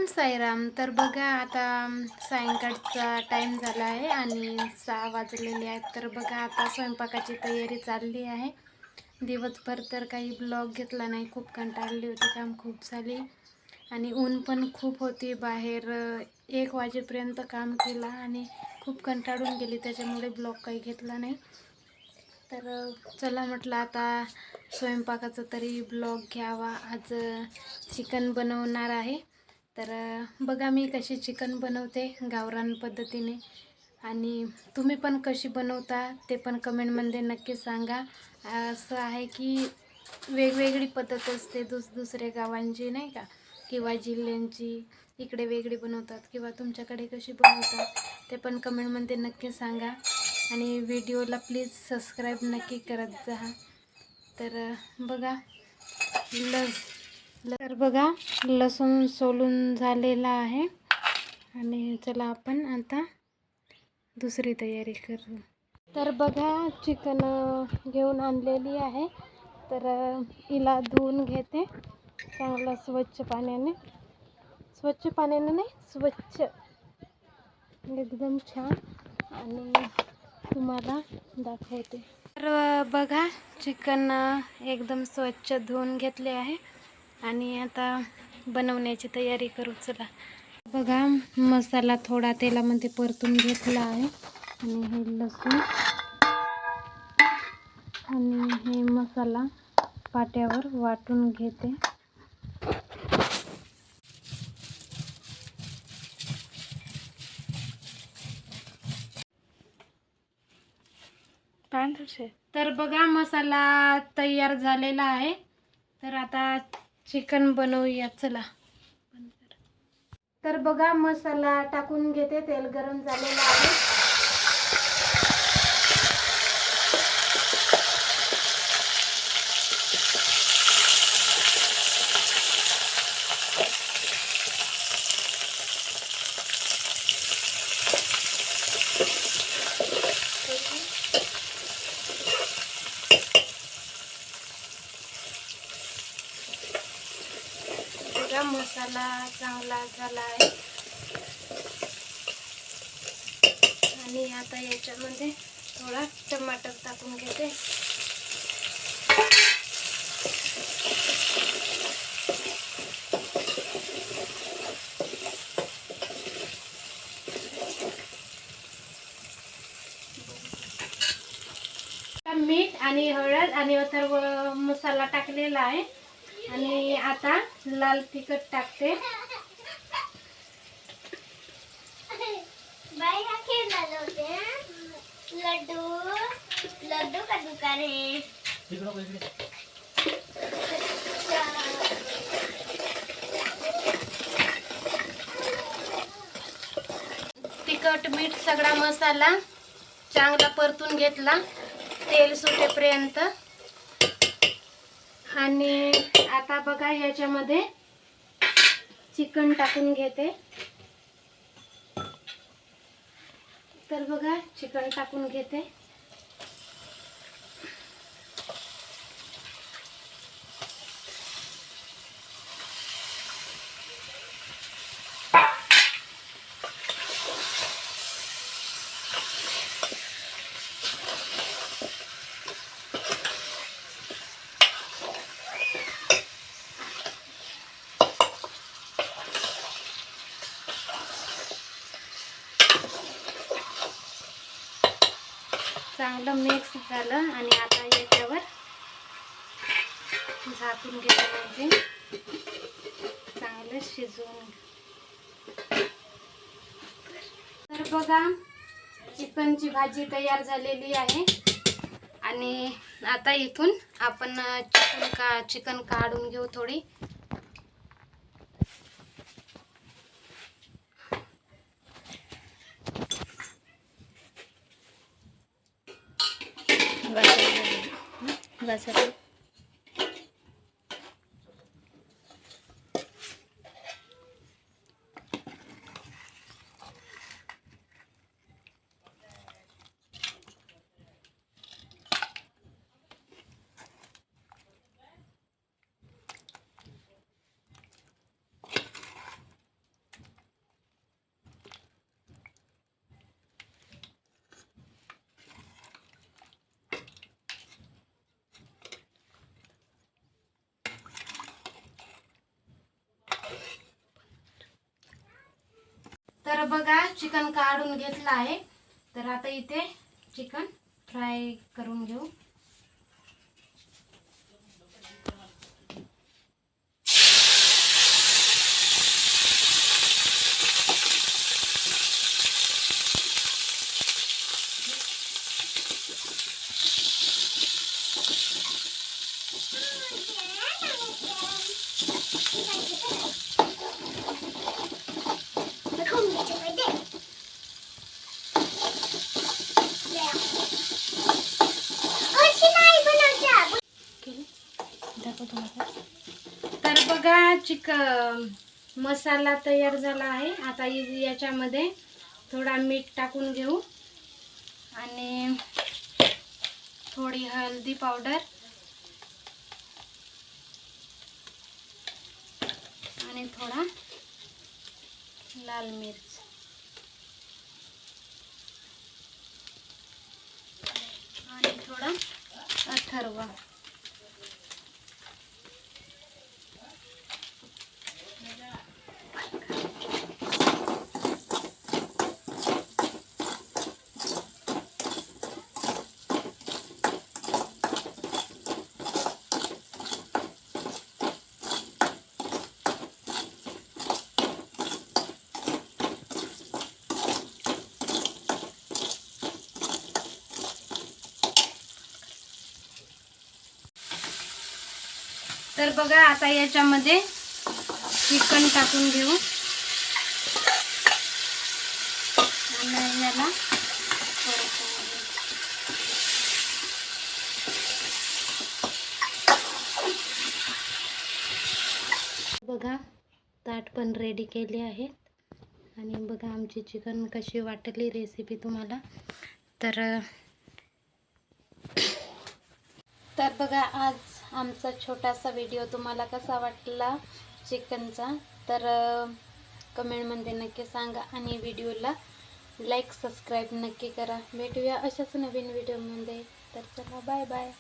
साईराम. तर बघा आता सायंकाळचा टाईम झाला आहे आणि 6 वाजलेले आहेत. तर बघा आता स्वयंपाकाची तयारी चालली आहे. दिवसभर तर काही ब्लॉग घेतला नाही, खूप कंटाळली होती, काम खूप झाली आणि ऊन पण खूप होती बाहेर. 1 वाजेपर्यंत काम केला आणि खूप कंटाळून गेली, त्याच्यामुळे ब्लॉग काही घेतला नाही. तर चला म्हटलं आता स्वयंपाकाचा तरी ब्लॉग घ्यावा. आज चिकन बनवणार आहे. तर बघा मी कशी चिकन बनवते गावरान पद्धतीने, आणि तुम्ही पण कशी बनवता ते पण कमेंटमध्ये नक्की सांगा. असं आहे की वेगवेगळी पद्धत असते दुसऱ्या गावांची, नाही का, किंवा जिल्ह्यांची. इकडे वेगळी बनवतात किंवा तुमच्याकडे कशी बनवतात ते पण कमेंटमध्ये नक्की सांगा. आणि व्हिडिओला प्लीज सबस्क्राईब नक्की करत जा. तर बघा तर बघा लसूण सोलून झालेला आहे आणि चला आपण आता दुसरी तयारी करू. तर बघा चिकन घेऊन आणलेली आहे. तर हिला धुवून घेते चांगलं स्वच्छ पाण्याने नाही, स्वच्छ एकदम छान, आणि तुम्हाला दाखवते. तर बघा चिकन एकदम स्वच्छ धुवून घेतले आहे आणि आता बनवण्याची तयारी करू. चला बघा मसाला थोडा तेलामध्ये परतून घेतला आहे आणि हे लसूण आणि हे मसाला पाट्यावर वाटून घेते. तर बघा मसाला तयार झालेला आहे. तर आता चिकन बनवूया. चला. तर बघा मसाला टाकून घेते. तेल गरम झालेलं आहे. बघा मसाला चांगला झाला आहे आणि आता याच्यामध्ये थोडा टमाटर टाकून घेते. मीठ आणि हळद आणि अथर्व मसाला टाकलेला आहे आणि आता लाल तिखट टाकते. लड्डू का दुकान है. तिखट मीठ सगळा मसाला चांगला परतून घेतला तेल सुटेपर्यंत. आणि आता बघा ह्याच्यामध्ये चिकन टाकून घेते. तर बघा चिकन टाकून घेते. चांगलं मिक्स झालं आणि आता याच्यावर झाकून घ्यायचं म्हणजे चांगलं शिजवून. तर बघा चिकनची भाजी तयार झालेली आहे आणि आता इथून आपण चिकन काढून घेऊ थोडी. तर बघा चिकन काढून घेतलं आहे. तर आता इथे चिकन फ्राय करून घेऊ. तर बघा चिकन मसाला तयार झाला आहे. आता याच्यामध्ये थोडा मीठ टाकून घेऊ आणि थोडी हळदी पावडर आणि थोडा लाल मिर्च आणि थोडा अथर्व. तर बघा आता याच्यामध्ये चिकन टाकून घेऊ आणि याला बघा ताट पण रेडी केले आहेत. आणि बघा आमची चिकन कशी वाटली रेसिपी तुम्हाला. तर बघा आज आमचा छोटासा व्हिडिओ तुम्हाला कसा वाटला चिकनचा, तर कमेंटमध्ये नक्की सांगा आणि व्हिडिओला लाईक सबस्क्राईब नक्की करा. भेटूया अशाच नवीन व्हिडिओमध्ये. तर चला बाय बाय.